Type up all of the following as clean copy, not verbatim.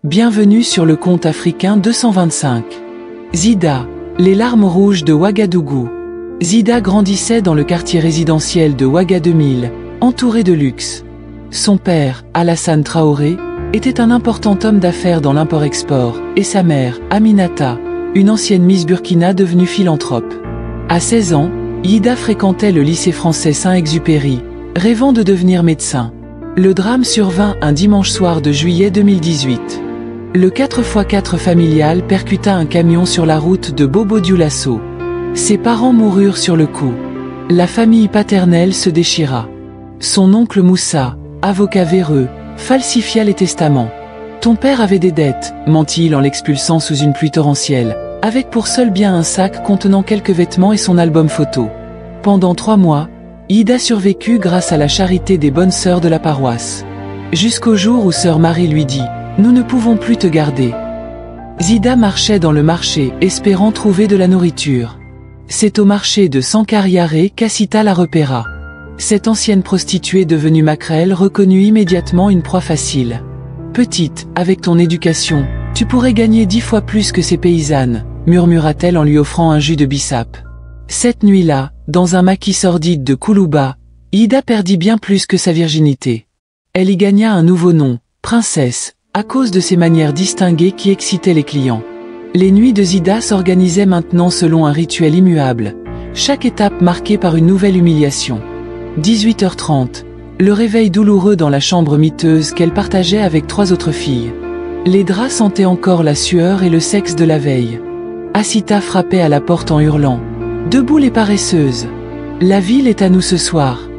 Bienvenue sur le compte africain 225. Zida, les larmes rouges de Ouagadougou. Zida grandissait dans le quartier résidentiel de Ouaga 2000, entouré de luxe. Son père, Alassane Traoré, était un important homme d'affaires dans l'import-export, et sa mère, Aminata, une ancienne Miss Burkina devenue philanthrope. À 16 ans, Ida fréquentait le lycée français Saint-Exupéry, rêvant de devenir médecin. Le drame survint un dimanche soir de juillet 2018. Le 4x4 familial percuta un camion sur la route de Bobo-Dioulasso. Ses parents moururent sur le coup. La famille paternelle se déchira. Son oncle Moussa, avocat véreux, falsifia les testaments. Ton père avait des dettes, mentit-il en l'expulsant sous une pluie torrentielle, avec pour seul bien un sac contenant quelques vêtements et son album photo. Pendant 3 mois, Ida survécut grâce à la charité des bonnes sœurs de la paroisse. Jusqu'au jour où sœur Marie lui dit « Nous ne pouvons plus te garder ». Zida marchait dans le marché, espérant trouver de la nourriture. C'est au marché de Sankariaré qu'Assita la repéra. Cette ancienne prostituée devenue maquerelle reconnut immédiatement une proie facile. « Petite, avec ton éducation, tu pourrais gagner 10 fois plus que ces paysannes », murmura-t-elle en lui offrant un jus de bissap. Cette nuit-là, dans un maquis sordide de Koulouba, Ida perdit bien plus que sa virginité. Elle y gagna un nouveau nom, princesse, à cause de ses manières distinguées qui excitaient les clients. Les nuits de Zida s'organisaient maintenant selon un rituel immuable, chaque étape marquée par une nouvelle humiliation. 18h30, le réveil douloureux dans la chambre miteuse qu'elle partageait avec 3 autres filles. Les draps sentaient encore la sueur et le sexe de la veille. Assita frappait à la porte en hurlant « Debout les paresseuses! La ville est à nous ce soir !»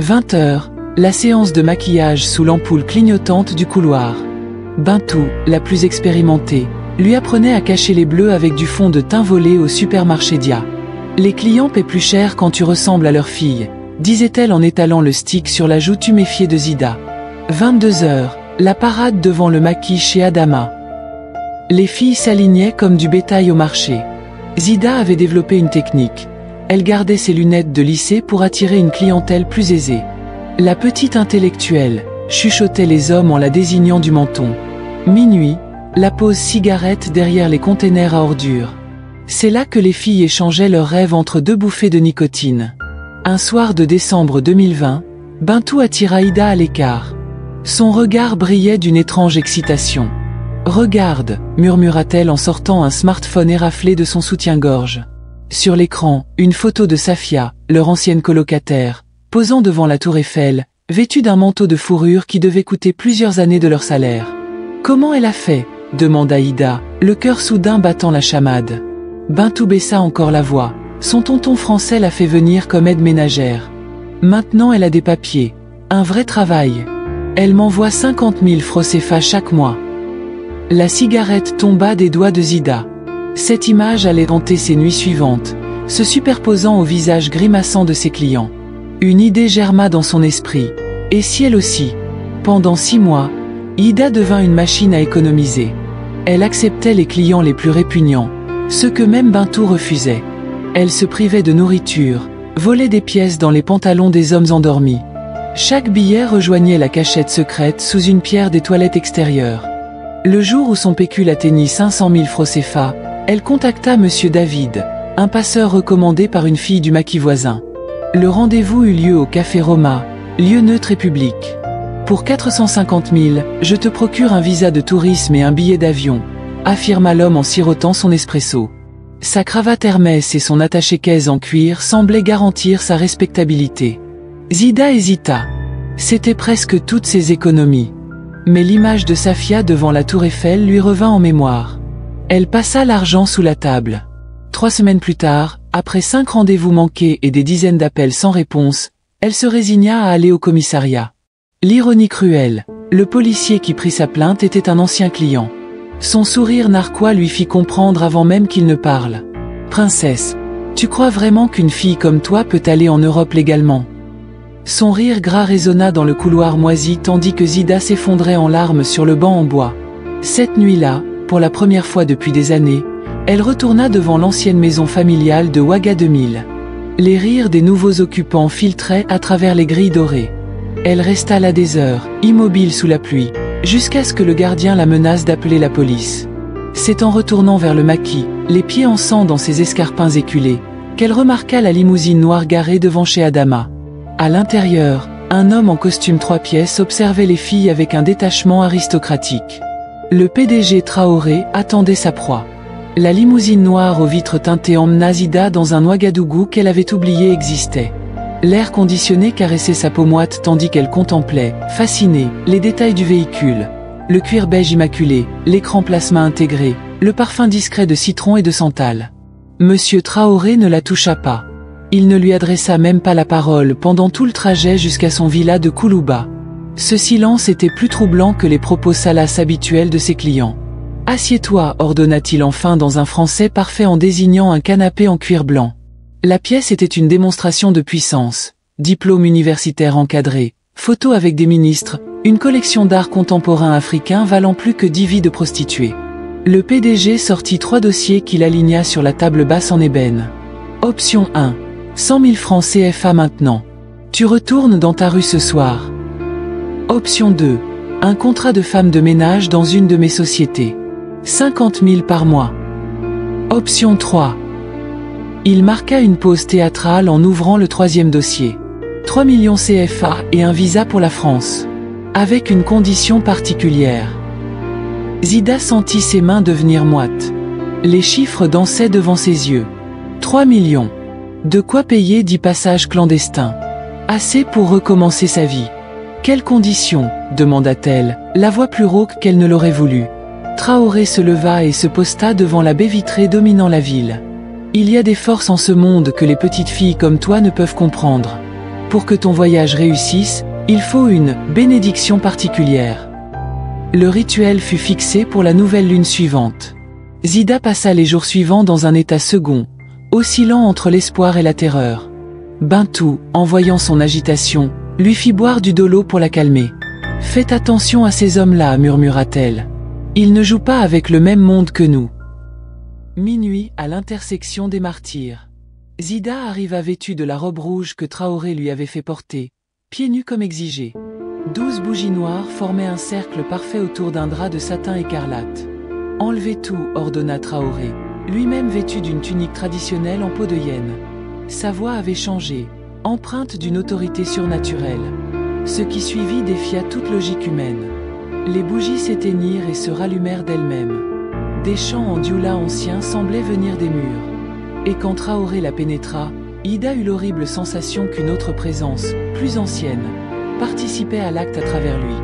20h, la séance de maquillage sous l'ampoule clignotante du couloir. Bintou, la plus expérimentée, lui apprenait à cacher les bleus avec du fond de teint volé au supermarché Dia. « Les clients paient plus cher quand tu ressembles à leur fille », disait-elle en étalant le stick sur la joue tuméfiée de Zida. 22h, la parade devant le maquis chez Adama. Les filles s'alignaient comme du bétail au marché. Zida avait développé une technique. Elle gardait ses lunettes de lycée pour attirer une clientèle plus aisée. La petite intellectuelle chuchotait les hommes en la désignant du menton. Minuit, la pause cigarette derrière les containers à ordures. C'est là que les filles échangeaient leurs rêves entre 2 bouffées de nicotine. Un soir de décembre 2020, Bintou attira Ida à l'écart. Son regard brillait d'une étrange excitation. « Regarde », murmura-t-elle en sortant un smartphone éraflé de son soutien-gorge. Sur l'écran, une photo de Safia, leur ancienne colocataire, posant devant la tour Eiffel, vêtue d'un manteau de fourrure qui devait coûter plusieurs années de leur salaire. « Comment elle a fait ?» demanda Ida, le cœur soudain battant la chamade. Bintou baissa encore la voix. Son tonton français l'a fait venir comme aide ménagère. Maintenant elle a des papiers. Un vrai travail. Elle m'envoie 50 000 francs CFA chaque mois. La cigarette tomba des doigts de Zida. Cette image allait hanter ses nuits suivantes, se superposant au visage grimaçant de ses clients. Une idée germa dans son esprit. Et si elle aussi? Pendant 6 mois, Ida devint une machine à économiser. Elle acceptait les clients les plus répugnants, ceux que même Bintou refusait. Elle se privait de nourriture, volait des pièces dans les pantalons des hommes endormis. Chaque billet rejoignait la cachette secrète sous une pierre des toilettes extérieures. Le jour où son pécule atteignit 500 000 francs CFA, elle contacta Monsieur David, un passeur recommandé par une fille du maquis voisin. Le rendez-vous eut lieu au Café Roma, lieu neutre et public. « Pour 450 000, je te procure un visa de tourisme et un billet d'avion », affirma l'homme en sirotant son espresso. Sa cravate Hermès et son attaché-caisse en cuir semblaient garantir sa respectabilité. Zida hésita. C'était presque toutes ses économies. Mais l'image de Safia devant la tour Eiffel lui revint en mémoire. Elle passa l'argent sous la table. 3 semaines plus tard, après 5 rendez-vous manqués et des dizaines d'appels sans réponse, elle se résigna à aller au commissariat. L'ironie cruelle, le policier qui prit sa plainte était un ancien client. Son sourire narquois lui fit comprendre avant même qu'il ne parle. « Princesse, tu crois vraiment qu'une fille comme toi peut aller en Europe légalement ?» Son rire gras résonna dans le couloir moisi tandis que Zida s'effondrait en larmes sur le banc en bois. Cette nuit-là, pour la première fois depuis des années, elle retourna devant l'ancienne maison familiale de Ouaga 2000. Les rires des nouveaux occupants filtraient à travers les grilles dorées. Elle resta là des heures, immobile sous la pluie, jusqu'à ce que le gardien la menace d'appeler la police. C'est en retournant vers le maquis, les pieds en sang dans ses escarpins éculés, qu'elle remarqua la limousine noire garée devant chez Adama. À l'intérieur, un homme en costume 3 pièces observait les filles avec un détachement aristocratique. Le PDG Traoré attendait sa proie. La limousine noire aux vitres teintées emmena Zida dans un Ouagadougou qu'elle avait oublié existait. L'air conditionné caressait sa peau moite tandis qu'elle contemplait, fascinée, les détails du véhicule. Le cuir beige immaculé, l'écran plasma intégré, le parfum discret de citron et de santal. Monsieur Traoré ne la toucha pas. Il ne lui adressa même pas la parole pendant tout le trajet jusqu'à son villa de Koulouba. Ce silence était plus troublant que les propos salaces habituels de ses clients. « Assieds-toi » ordonna-t-il enfin dans un français parfait en désignant un canapé en cuir blanc. La pièce était une démonstration de puissance. Diplôme universitaire encadré, photos avec des ministres, une collection d'art contemporain africain valant plus que 10 vies de prostituées. Le PDG sortit 3 dossiers qu'il aligna sur la table basse en ébène. Option 1. 100 000 francs CFA maintenant. Tu retournes dans ta rue ce soir. Option 2. Un contrat de femme de ménage dans une de mes sociétés. 50 000 par mois. Option 3. Il marqua une pause théâtrale en ouvrant le 3e dossier. 3 millions CFA et un visa pour la France. Avec une condition particulière. Zida sentit ses mains devenir moites. Les chiffres dansaient devant ses yeux. 3 millions. De quoi payer 10 passages clandestins. Assez pour recommencer sa vie. Quelles conditions, demanda-t-elle, la voix plus rauque qu'elle ne l'aurait voulu. Traoré se leva et se posta devant la baie vitrée dominant la ville. Il y a des forces en ce monde que les petites filles comme toi ne peuvent comprendre. Pour que ton voyage réussisse, il faut une bénédiction particulière. Le rituel fut fixé pour la nouvelle lune suivante. Zida passa les jours suivants dans un état second, oscillant entre l'espoir et la terreur. Bintou, en voyant son agitation, lui fit boire du dolo pour la calmer. « Faites attention à ces hommes-là, murmura-t-elle. Ils ne jouent pas avec le même monde que nous. » Minuit à l'intersection des martyrs. Zida arriva vêtue de la robe rouge que Traoré lui avait fait porter, pieds nus comme exigé. 12 bougies noires formaient un cercle parfait autour d'un drap de satin écarlate. « Enlevez tout » ordonna Traoré, lui-même vêtu d'une tunique traditionnelle en peau de hyène. Sa voix avait changé, empreinte d'une autorité surnaturelle. Ce qui suivit défia toute logique humaine. Les bougies s'éteignirent et se rallumèrent d'elles-mêmes. Des chants en dioula ancien semblaient venir des murs. Et quand Traoré la pénétra, Ida eut l'horrible sensation qu'une autre présence, plus ancienne, participait à l'acte à travers lui.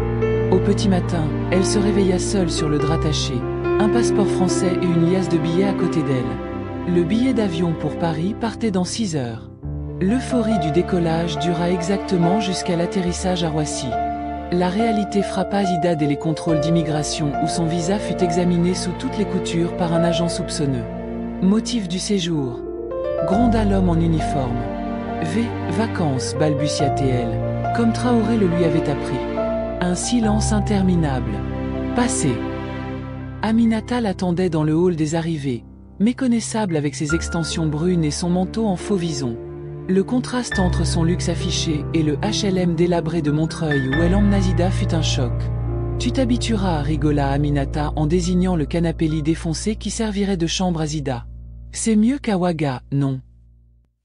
Au petit matin, elle se réveilla seule sur le drap taché, un passeport français et une liasse de billets à côté d'elle. Le billet d'avion pour Paris partait dans 6 heures. L'euphorie du décollage dura exactement jusqu'à l'atterrissage à Roissy. La réalité frappa Zida dès les contrôles d'immigration où son visa fut examiné sous toutes les coutures par un agent soupçonneux. Motif du séjour. Gronda l'homme en uniforme. Vacances, balbutia-t-elle, comme Traoré le lui avait appris. Un silence interminable. Passé. Aminata l'attendait dans le hall des arrivées, méconnaissable avec ses extensions brunes et son manteau en faux vison. Le contraste entre son luxe affiché et le HLM délabré de Montreuil où elle emmena Zida fut un choc. « Tu t'habitueras » rigola Aminata en désignant le canapé-lit défoncé qui servirait de chambre à Zida. « C'est mieux qu'à Ouaga, non ?»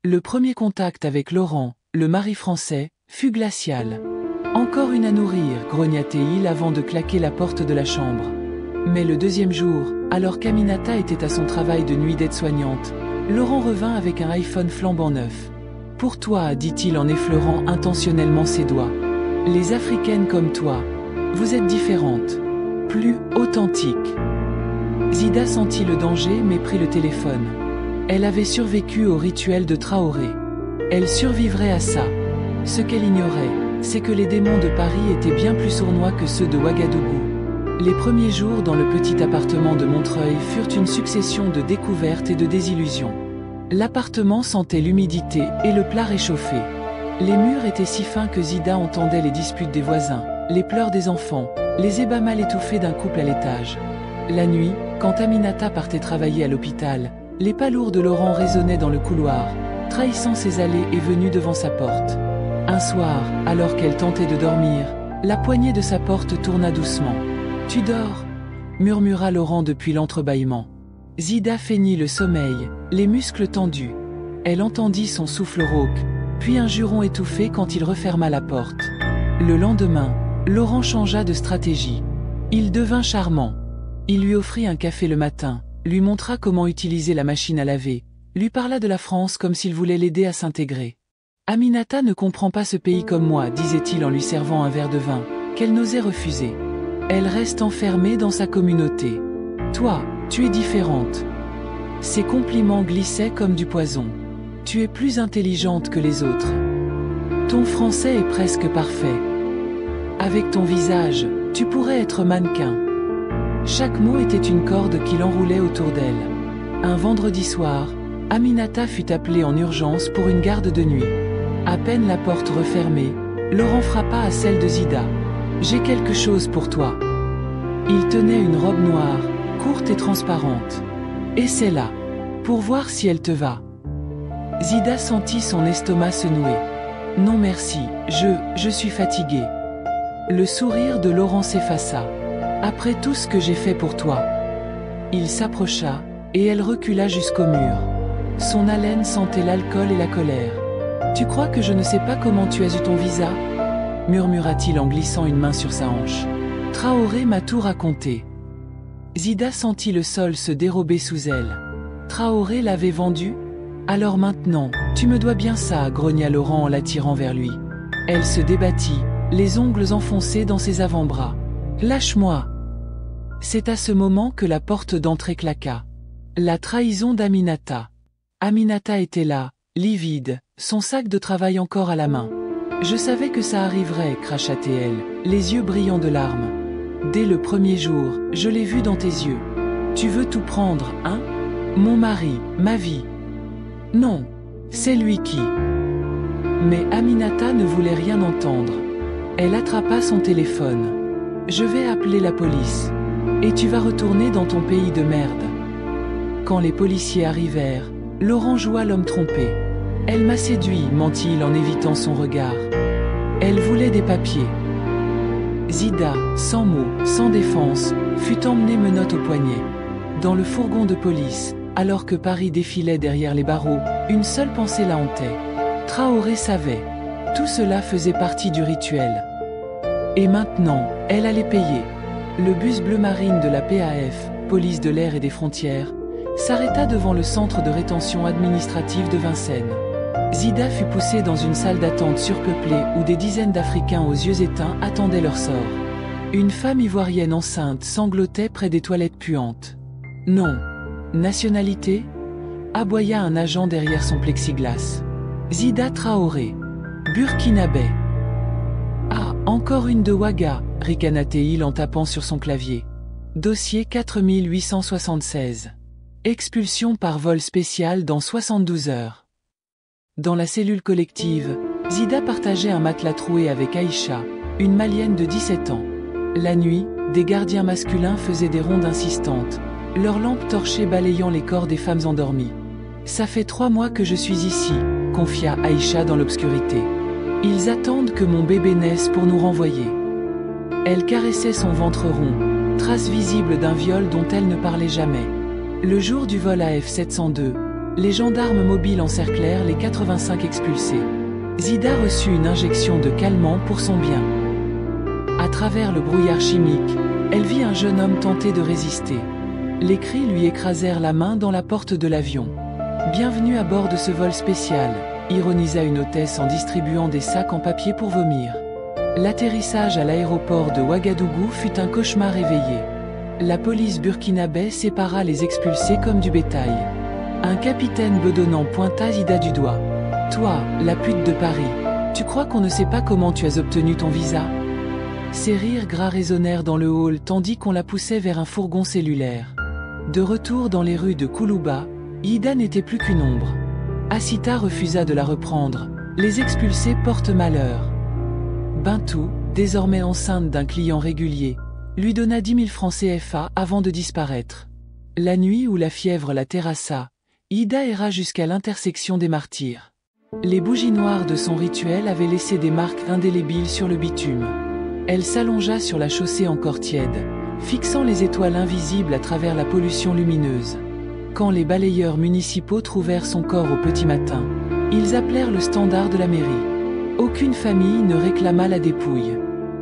Le premier contact avec Laurent, le mari français, fut glacial. « Encore une à nourrir » grogna-t-il avant de claquer la porte de la chambre. Mais le deuxième jour, alors qu'Aminata était à son travail de nuit d'aide-soignante, Laurent revint avec un iPhone flambant neuf. « Pour toi » dit-il en effleurant intentionnellement ses doigts. « Les Africaines comme toi, vous êtes différentes, plus authentiques. » Zida sentit le danger mais prit le téléphone. Elle avait survécu au rituel de Traoré. Elle survivrait à ça. Ce qu'elle ignorait, c'est que les démons de Paris étaient bien plus sournois que ceux de Ouagadougou. Les premiers jours dans le petit appartement de Montreuil furent une succession de découvertes et de désillusions. L'appartement sentait l'humidité et le plat réchauffé. Les murs étaient si fins que Zida entendait les disputes des voisins, les pleurs des enfants, les ébats mal étouffés d'un couple à l'étage. La nuit, quand Aminata partait travailler à l'hôpital, les pas lourds de Laurent résonnaient dans le couloir, trahissant ses allées et venues devant sa porte. Un soir, alors qu'elle tentait de dormir, La poignée de sa porte tourna doucement. « Tu dors ?» murmura Laurent depuis l'entrebâillement. Zida feignit le sommeil, les muscles tendus. Elle entendit son souffle rauque, puis un juron étouffé quand il referma la porte. Le lendemain, Laurent changea de stratégie. Il devint charmant. Il lui offrit un café le matin, lui montra comment utiliser la machine à laver, lui parla de la France comme s'il voulait l'aider à s'intégrer. « Aminata ne comprend pas ce pays comme moi, disait-il en lui servant un verre de vin, qu'elle n'osait refuser. Elle reste enfermée dans sa communauté. Toi, tu es différente. » Ses compliments glissaient comme du poison. « Tu es plus intelligente que les autres. Ton français est presque parfait. Avec ton visage, tu pourrais être mannequin. » Chaque mot était une corde qui l'enroulait autour d'elle. Un vendredi soir, Aminata fut appelée en urgence pour une garde de nuit. À peine la porte refermée, Laurent frappa à celle de Zida. « J'ai quelque chose pour toi. » Il tenait une robe noire, courte et transparente. « Essaie-la, pour voir si elle te va. » Zida sentit son estomac se nouer. « Non merci, je suis fatiguée. » Le sourire de Laurent s'effaça. « Après tout ce que j'ai fait pour toi. » Il s'approcha, et elle recula jusqu'au mur. Son haleine sentait l'alcool et la colère. « Tu crois que je ne sais pas comment tu as eu ton visa ?» murmura-t-il en glissant une main sur sa hanche. « Traoré m'a tout raconté. » Zida sentit le sol se dérober sous elle. « Traoré l'avait vendu ? Alors maintenant, tu me dois bien ça, » grogna Laurent en l'attirant vers lui. Elle se débattit, les ongles enfoncés dans ses avant-bras. « Lâche-moi !» C'est à ce moment que la porte d'entrée claqua. La trahison d'Aminata. Aminata était là, livide, son sac de travail encore à la main. « Je savais que ça arriverait, » cracha-t-elle, les yeux brillants de larmes. « Dès le premier jour, je l'ai vu dans tes yeux. Tu veux tout prendre, hein? Mon mari, ma vie. » « Non, c'est lui qui... » Mais Aminata ne voulait rien entendre. Elle attrapa son téléphone. « Je vais appeler la police. Et tu vas retourner dans ton pays de merde. » Quand les policiers arrivèrent, Laurent joua l'homme trompé. « Elle m'a séduit, » mentit-il en évitant son regard. Elle voulait des papiers. Zida, sans mots, sans défense, fut emmenée menottes au poignet. Dans le fourgon de police, alors que Paris défilait derrière les barreaux, une seule pensée la hantait. Traoré savait. Tout cela faisait partie du rituel. Et maintenant, elle allait payer. Le bus bleu marine de la PAF, police de l'air et des frontières, s'arrêta devant le centre de rétention administrative de Vincennes. Zida fut poussée dans une salle d'attente surpeuplée où des dizaines d'Africains aux yeux éteints attendaient leur sort. Une femme ivoirienne enceinte sanglotait près des toilettes puantes. « Non. Nationalité ?» aboya un agent derrière son plexiglas. « Zida Traoré. Burkinabé. »« Ah, encore une de Ouaga » ricana-t-il en tapant sur son clavier. Dossier 4876. Expulsion par vol spécial dans 72 heures. Dans la cellule collective, Zida partageait un matelas troué avec Aïcha, une malienne de 17 ans. La nuit, des gardiens masculins faisaient des rondes insistantes, leurs lampes torchées balayant les corps des femmes endormies. « Ça fait 3 mois que je suis ici », confia Aïcha dans l'obscurité. « Ils attendent que mon bébé naisse pour nous renvoyer. » Elle caressait son ventre rond, trace visible d'un viol dont elle ne parlait jamais. Le jour du vol à F702, les gendarmes mobiles encerclèrent les 85 expulsés. Zida reçut une injection de calmant pour son bien. À travers le brouillard chimique, elle vit un jeune homme tenter de résister. Les cris lui écrasèrent la main dans la porte de l'avion. « Bienvenue à bord de ce vol spécial », ironisa une hôtesse en distribuant des sacs en papier pour vomir. L'atterrissage à l'aéroport de Ouagadougou fut un cauchemar éveillé. La police burkinabé sépara les expulsés comme du bétail. Un capitaine bedonnant pointa Zida du doigt. « Toi, la pute de Paris, tu crois qu'on ne sait pas comment tu as obtenu ton visa ?» Ses rires gras résonnèrent dans le hall tandis qu'on la poussait vers un fourgon cellulaire. De retour dans les rues de Koulouba, Ida n'était plus qu'une ombre. Assita refusa de la reprendre. Les expulsés portent malheur. Bintou, désormais enceinte d'un client régulier, lui donna 10 000 francs CFA avant de disparaître. La nuit où la fièvre la terrassa, Ida erra jusqu'à l'intersection des martyrs. Les bougies noires de son rituel avaient laissé des marques indélébiles sur le bitume. Elle s'allongea sur la chaussée encore tiède, fixant les étoiles invisibles à travers la pollution lumineuse. Quand les balayeurs municipaux trouvèrent son corps au petit matin, ils appelèrent le standard de la mairie. Aucune famille ne réclama la dépouille.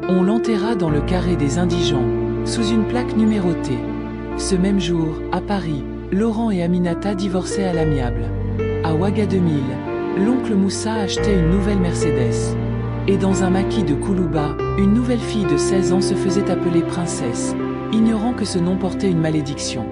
On l'enterra dans le carré des indigents, sous une plaque numérotée. Ce même jour, à Paris, Laurent et Aminata divorçaient à l'amiable. À Ouagadougou, l'oncle Moussa achetait une nouvelle Mercedes. Et dans un maquis de Koulouba, une nouvelle fille de 16 ans se faisait appeler princesse, ignorant que ce nom portait une malédiction.